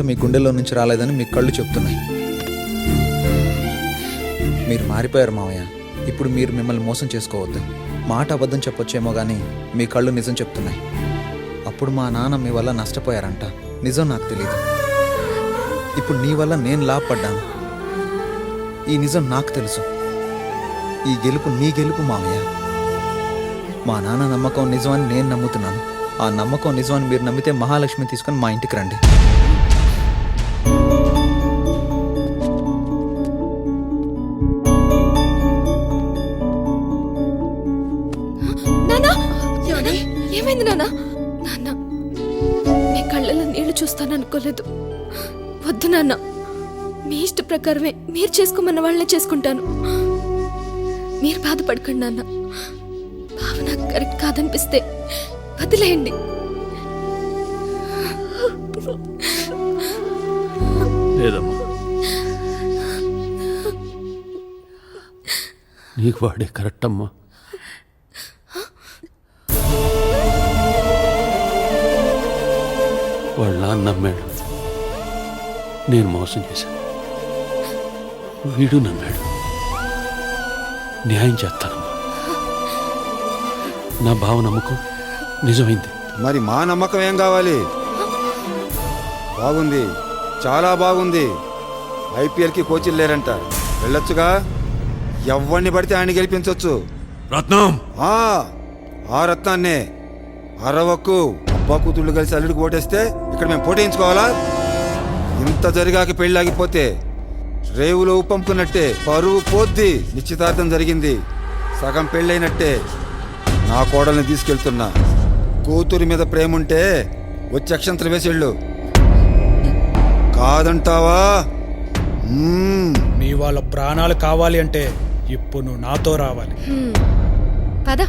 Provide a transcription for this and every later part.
మీ గుండెల్లో నుంచి రాలేదని మీ కళ్ళు చెప్తున్నాయి. మీరు మారిపోయారు మావయ్య. ఇప్పుడు మీరు మిమ్మల్ని మోసం చేసుకోవద్దు. మాట అబద్ధం చెప్పొచ్చేమో కానీ మీ కళ్ళు నిజం చెప్తున్నాయి. అప్పుడు మా నాన్న మీ వల్ల నష్టపోయారంట. నిజం నాకు తెలీదు. ఇప్పుడు నీ వల్ల నేను లాభపడ్డాను. ఈ నిజం నాకు తెలుసు. ఈ గెలుపు నీ గెలుపు మావయ్య. మా నాన్న నమ్మకం నిజమని నేను నమ్ముతున్నాను. ఆ నమ్మకం నిజమని మీరు నమ్మితే మహాలక్ష్మి తీసుకొని మా ఇంటికి రండి. ఏమైంది నాన్న? నాన్న, మీ కళ్ళలో నీళ్లు చూస్తాననుకోలేదు. వద్దు నాన్న, మీ ఇష్ట ప్రకారమే మీరు చేసుకోమన్న వాళ్ళనే చేసుకుంటాను. మీరు బాధపడకండి నాన్న. భావన కరెక్ట్ కాదనిపిస్తే వదిలేయండి. లేదమ్మా, నీకు వాడే కరెక్ట్ అమ్మా. వాళ్ళ నాన్న నమ్మాడు, నేను మోసం చేశాను. వీడు నమ్మాడు, న్యాయం చేస్తానమ్మా. నా భావ నమ్మకం నిజమైంది. మరి మా నమ్మకం ఏం కావాలి? బాగుంది, చాలా బాగుంది. ఐపీఎల్కి కోచీలు లేరంట, వెళ్ళొచ్చుగా. ఎవరిని పడితే ఆయన గెలిపించవచ్చు. రత్నం, ఆ రత్నాన్నే అరవకు. అబ్బా కూతుళ్ళు కలిసి అల్లుడికి ఓటేస్తే ఇక్కడ మేము పోటేయించుకోవాలా? ఇంత జరిగాక పెళ్ళాగిపోతే రేవులో ఉప్పంపుకున్నట్టే పరువు పోద్ది. నిశ్చితార్థం జరిగింది, సగం పెళ్ళైనట్టే. నా కోడల్ని తీసుకెళ్తున్నా. కూతురి మీద ప్రేమ ఉంటే వచ్చి అక్షంతలు వేసేళ్ళు. కాదంటావా? మీ వాళ్ళ ప్రాణాలు కావాలి అంటే ఇప్పుడు నువ్వు నాతో రావాలి. పద.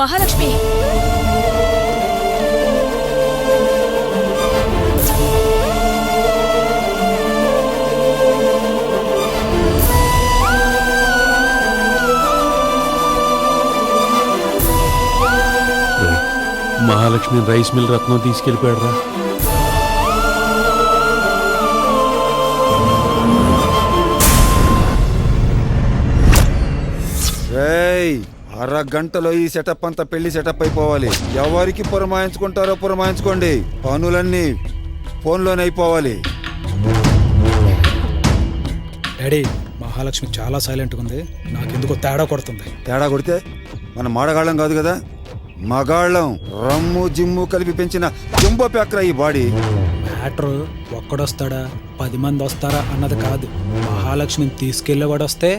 మహాలక్ష్మి, మహాలక్ష్మి రైస్ మిల్ రత్నం తీసుకెళ్ళిపోయాడు రా. అరగంటలో ఈ సెటప్ అంతా పెళ్లి సెటప్ అయిపోవాలి. ఎవరికి పురమాయించుకుంటారో పురమాయించుకోండి. పనులన్నీ ఫోన్లోనే అయిపోవాలి. డాడీ, మహాలక్ష్మి చాలా సైలెంట్గా ఉంది. నాకెందుకో తేడా కొడుతుంది. తేడా కొడితే మన మాడగాళ్ళం కాదు కదా, మగాళ్ళం. రమ్ము జిమ్ము కలిపి పెంచిన జంబో ప్యాక్రా ఈ బాడీ. మ్యాటర్ ఒక్కడొస్తాడా 10 మంది వస్తారా అన్నది కాదు. మహాలక్ష్మిని తీసుకెళ్ళేవాడు వస్తే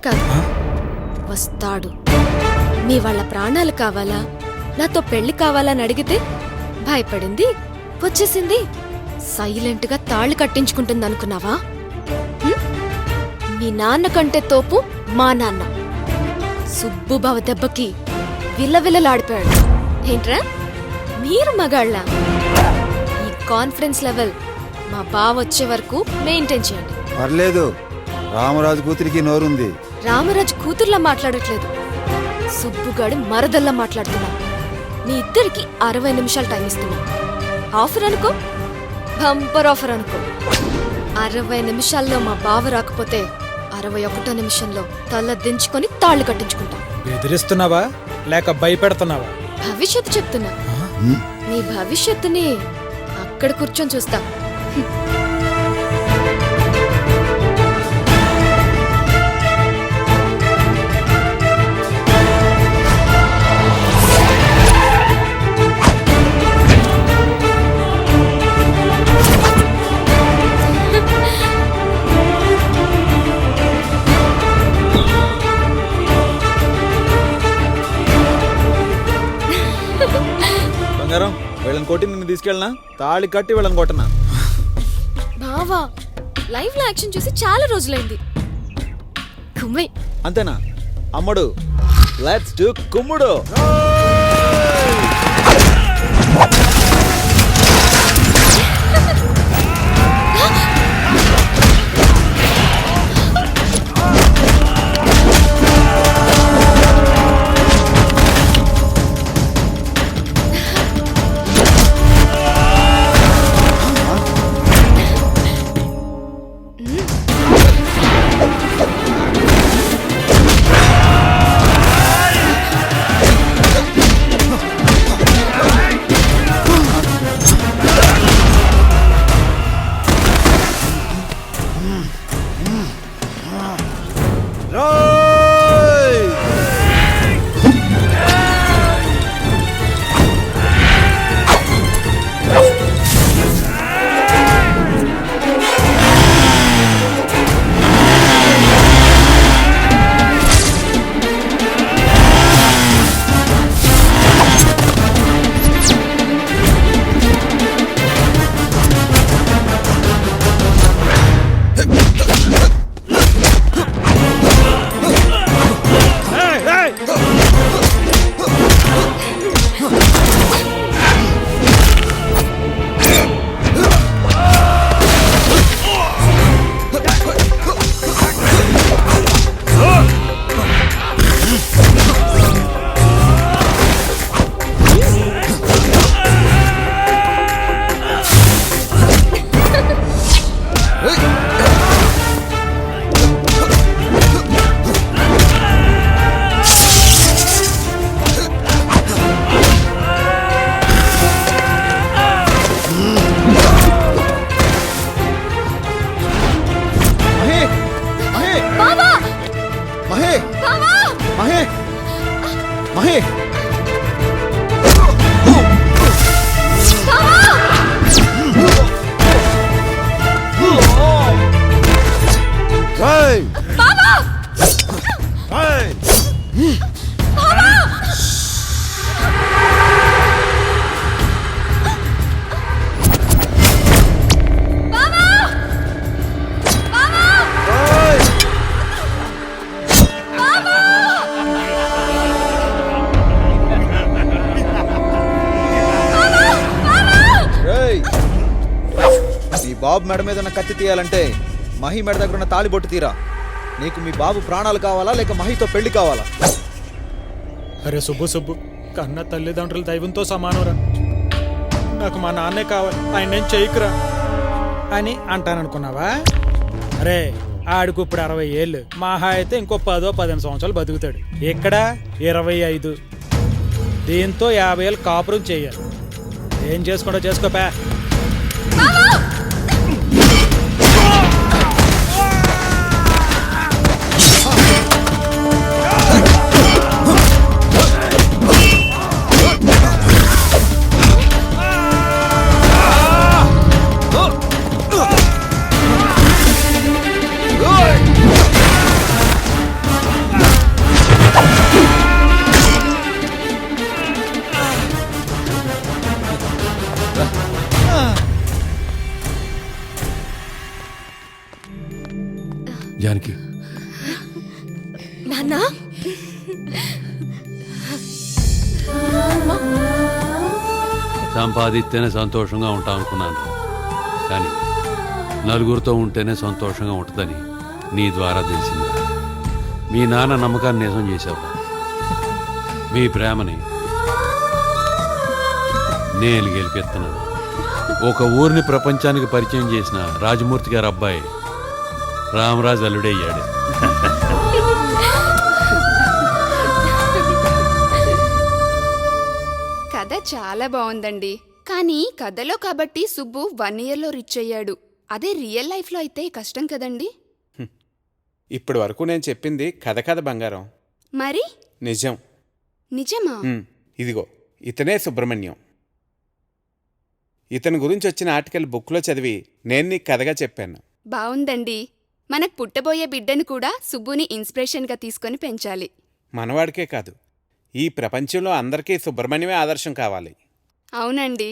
కాదు, వస్తాడు. మీ వాళ్ళ ప్రాణాలు కావాలా, నాతో పెళ్లి కావాలని అడిగితే భయపడింది, వచ్చేసింది. సైలెంట్ గా తాళి కట్టించుకుంటుంది అనుకున్నావా? మీ నాన్న కంటే తోపు మా నాన్న. సుబ్బుబావ దెబ్బకి విల్లవిల్లలాడిపోయాడు. ఏంట్రా మీరు మగాళ్ళ? ఈ కాన్ఫిడెన్స్ లెవెల్ మా బావ వచ్చే వరకు మెయింటైన్ చేయండి. పర్లేదు, రామరాజు కూతురికి నోరుంది. రామరాజు కూతుర్లా మాట్లాడట్లేదు, సుబ్బుగాడి మరదల్లా మాట్లాడుతున్నా. మీ ఇద్దరికి 60 నిమిషాలు టైం ఇస్తున్నా. ఆఫర్ అనుకో, బంపర్ ఆఫర్ అనుకో. 60 నిమిషాల్లో మా బావ రాకపోతే 61వ నిమిషంలో తల దించుకొని తాళ్లు కట్టించుకుంటాం. బెదిరిస్తున్నావా లేక భయపెడుతున్నావా? భవిష్యత్తు చెప్తున్నా. నీ భవిష్యత్తుని అక్కడ కూర్చొని చూస్తా. బంగారం, వీళ్ళని కొట్టి నిన్ను తీసుకెళ్ళనా? తాళి కట్టి వీళ్ళని కొట్టనా? బావా, లైవ్ లో యాక్షన్ చూసి చాలా రోజులైంది. కుమ్మై అంతేనా? అమ్మడు, లెట్స్ డు కుమ్ముడు. మహి మహి రేయ్! రేయ్! రేయ్! రేయ్! మీ బాబు మెడ మీద ఉన్న కత్తి తీయాలంటే మహి మెడ దగ్గర ఉన్న తాళిబొట్టు తీరా. నీకు మీ బాబు ప్రాణాలు కావాలా లేక మహితో పెళ్లి కావాలా? అరే సుబ్బు సుబ్బు, కన్న తల్లిదండ్రులు దైవంతో సమానరా. నాకు మా నాన్నే కావాలి, ఆయన నేను చేయకురా అని అంటాననుకున్నావా? అరే ఆడికి ఇప్పుడు 60 ఏళ్ళు, మహా అయితే ఇంకో 10-15 సంవత్సరాలు బతుకుతాడు. ఇక్కడ 25. దీంతో 50 ఏళ్ళు కాపురం చెయ్యాలి. ఏం చేసుకుంటా చేసుకోపా. జానకి, నాన్నా సంపాదిస్తేనే సంతోషంగా ఉంటాం అనుకున్నాను, కానీ నలుగురితో ఉంటేనే సంతోషంగా ఉంటుందని నీ ద్వారా తెలిసింది. మీ నాన్న నమ్మకాన్ని నిజం చేశావు. మీ ప్రేమని నేను గెలిపెత్తున్నాను. ఒక ఊరిని ప్రపంచానికి పరిచయం చేసిన రాజమూర్తి గారి అబ్బాయి రామరాజు అల్లుడయ్యాడు. కథ చాలా బాగుందండి. కానీ కథలో కాబట్టి సుబ్బు 1 ఇయర్లో రిచ్ అయ్యాడు. అదే రియల్ లైఫ్లో అయితే కష్టం కదండి. ఇప్పటి వరకు నేను చెప్పింది కథ బంగారం. మరి నిజం. నిజమా? ఇదిగో ఇతనే సుబ్రహ్మణ్యం. ఇతని గురించి వచ్చిన ఆర్టికల్ బుక్లో చదివి నేను నీకు కథగా చెప్పాను. బావుందండి. మనకు పుట్టబోయే బిడ్డను కూడా సుబ్బుని ఇన్స్పిరేషన్గా తీసుకొని పెంచాలి. మనవాడికే కాదు, ఈ ప్రపంచంలో అందరికీ సుబ్రహ్మణ్యమే ఆదర్శం కావాలి. అవునండి.